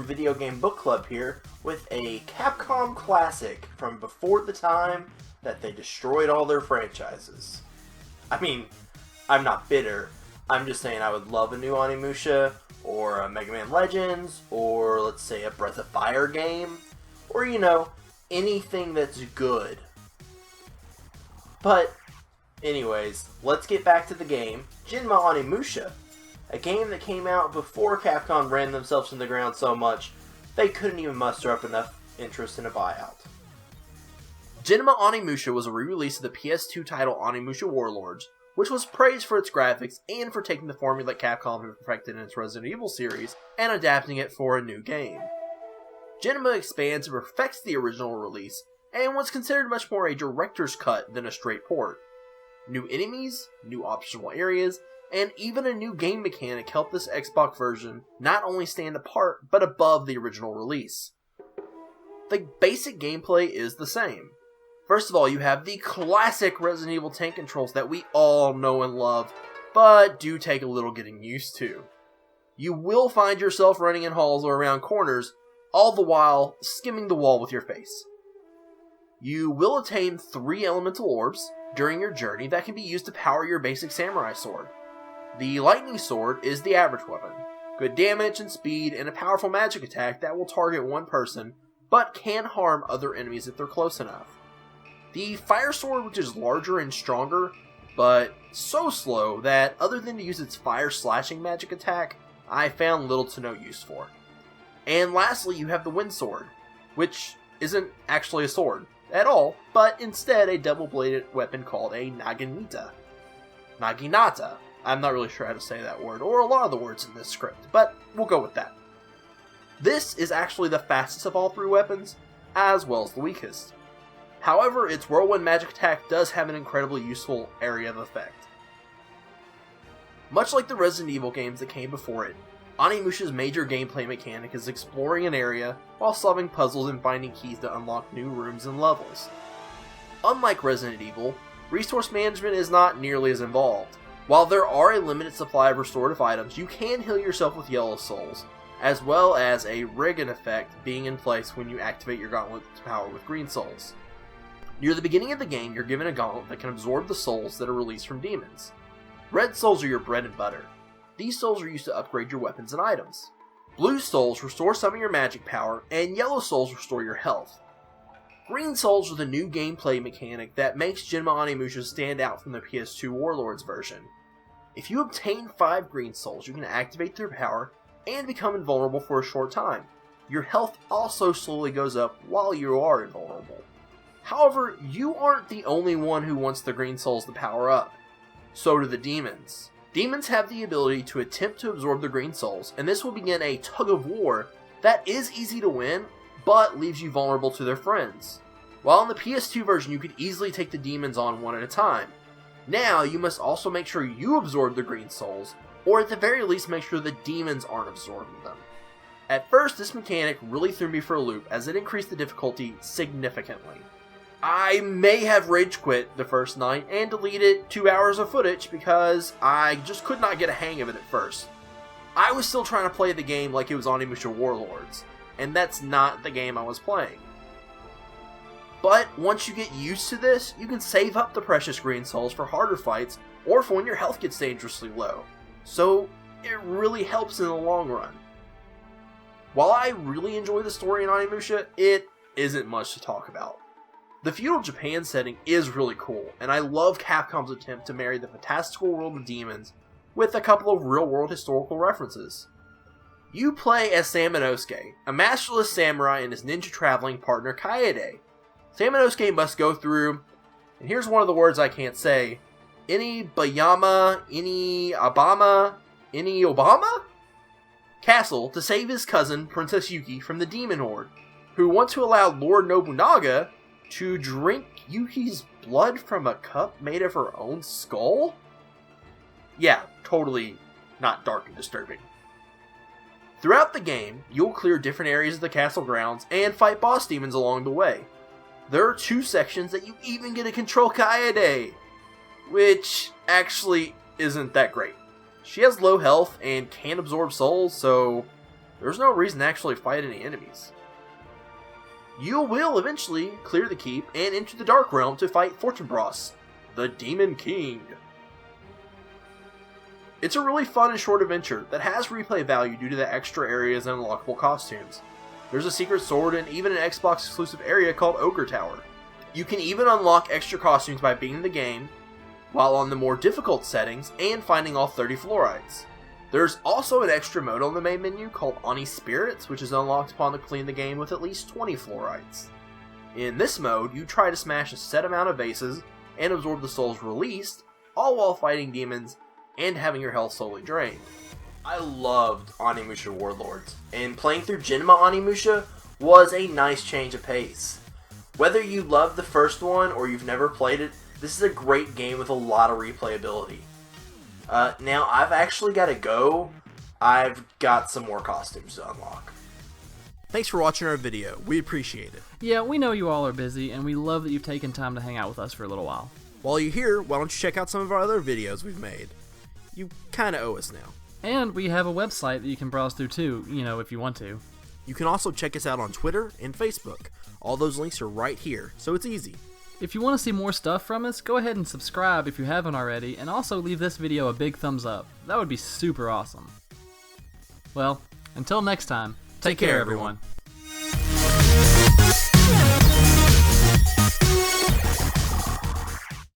Video Game Book Club here with a Capcom classic from before the time that they destroyed all their franchises. I mean, I'm not bitter. I'm just saying I would love a new Onimusha, or a Mega Man Legends, or let's say a Breath of Fire game, or anything that's good. But, anyways, let's get back to the game, Genma Onimusha. A game that came out before Capcom ran themselves in the ground so much, they couldn't even muster up enough interest in a buyout. Genma Onimusha was a re-release of the PS2 title Onimusha Warlords, which was praised for its graphics and for taking the formula that Capcom had perfected in its Resident Evil series and adapting it for a new game. Genma expands and perfects the original release, and was considered much more a director's cut than a straight port. New enemies, new optional areas, and even a new game mechanic helped this Xbox version not only stand apart, but above the original release. The basic gameplay is the same. First of all, you have the classic Resident Evil tank controls that we all know and love, but do take a little getting used to. You will find yourself running in halls or around corners, all the while skimming the wall with your face. You will attain 3 elemental orbs during your journey that can be used to power your basic samurai sword. The lightning sword is the average weapon. Good damage and speed, and a powerful magic attack that will target one person, but can harm other enemies if they're close enough. The fire sword, which is larger and stronger, but so slow that other than to use its fire slashing magic attack, I found little to no use for. And lastly, you have the wind sword, which isn't actually a sword at all, but instead a double-bladed weapon called a Naginata. I'm not really sure how to say that word, or a lot of the words in this script, but we'll go with that. This is actually the fastest of all 3 weapons, as well as the weakest. However, its whirlwind magic attack does have an incredibly useful area of effect. Much like the Resident Evil games that came before it, Onimusha's major gameplay mechanic is exploring an area while solving puzzles and finding keys to unlock new rooms and levels. Unlike Resident Evil, resource management is not nearly as involved. While there are a limited supply of restorative items, you can heal yourself with yellow souls, as well as a Riggin effect being in place when you activate your gauntlet's power with green souls. Near the beginning of the game, you're given a gauntlet that can absorb the souls that are released from demons. Red souls are your bread and butter. These souls are used to upgrade your weapons and items. Blue souls restore some of your magic power, and yellow souls restore your health. Green souls are the new gameplay mechanic that makes Genma Onimusha stand out from the PS2 Warlords version. If you obtain 5 green souls, you can activate their power and become invulnerable for a short time. Your health also slowly goes up while you are invulnerable. However, you aren't the only one who wants the green souls to power up. So do the demons. Demons have the ability to attempt to absorb the green souls, and this will begin a tug of war that is easy to win, but leaves you vulnerable to their friends. While in the PS2 version you could easily take the demons on one at a time, now you must also make sure you absorb the green souls, or at the very least make sure the demons aren't absorbing them. At first, this mechanic really threw me for a loop as it increased the difficulty significantly. I may have rage quit the first night and deleted 2 hours of footage because I just could not get a hang of it at first. I was still trying to play the game like it was Onimusha Warlords, and that's not the game I was playing. But once you get used to this, you can save up the precious green souls for harder fights or for when your health gets dangerously low. So it really helps in the long run. While I really enjoy the story in Onimusha, it isn't much to talk about. The feudal Japan setting is really cool, and I love Capcom's attempt to marry the fantastical world of demons with a couple of real-world historical references. You play as Samanosuke, a masterless samurai and his ninja traveling partner Kaede. Samanosuke must go through, and here's one of the words I can't say, Onibayama, Obama? Castle to save his cousin, Princess Yuki, from the demon horde, who want to allow Lord Nobunaga to drink Yuki's blood from a cup made of her own skull? Yeah, totally not dark and disturbing. Throughout the game, you'll clear different areas of the castle grounds and fight boss demons along the way. There are 2 sections that you even get to control Kaede, which actually isn't that great. She has low health and can't absorb souls, so there's no reason to actually fight any enemies. You will eventually clear the keep and enter the Dark Realm to fight Fortinbras, the Demon King. It's a really fun and short adventure that has replay value due to the extra areas and unlockable costumes. There's a secret sword and even an Xbox exclusive area called Ogre Tower. You can even unlock extra costumes by beating the game, while on the more difficult settings, and finding all 30 fluorides. There's also an extra mode on the main menu called Oni Spirits, which is unlocked upon completing the game with at least 20 fluorides. In this mode, you try to smash a set amount of vases and absorb the souls released, all while fighting demons and having your health slowly drained. I loved Onimusha Warlords, and playing through Genma Onimusha was a nice change of pace. Whether you loved the first one or you've never played it, this is a great game with a lot of replayability. Now, I've actually got to go. I've got some more costumes to unlock. Thanks for watching our video. We appreciate it. Yeah, we know you all are busy, and we love that you've taken time to hang out with us for a little while. While you're here, why don't you check out some of our other videos we've made? You kind of owe us now. And we have a website that you can browse through too, if you want to. You can also check us out on Twitter and Facebook. All those links are right here, so it's easy. If you want to see more stuff from us, go ahead and subscribe if you haven't already, and also leave this video a big thumbs up. That would be super awesome. Well, until next time, take care everyone.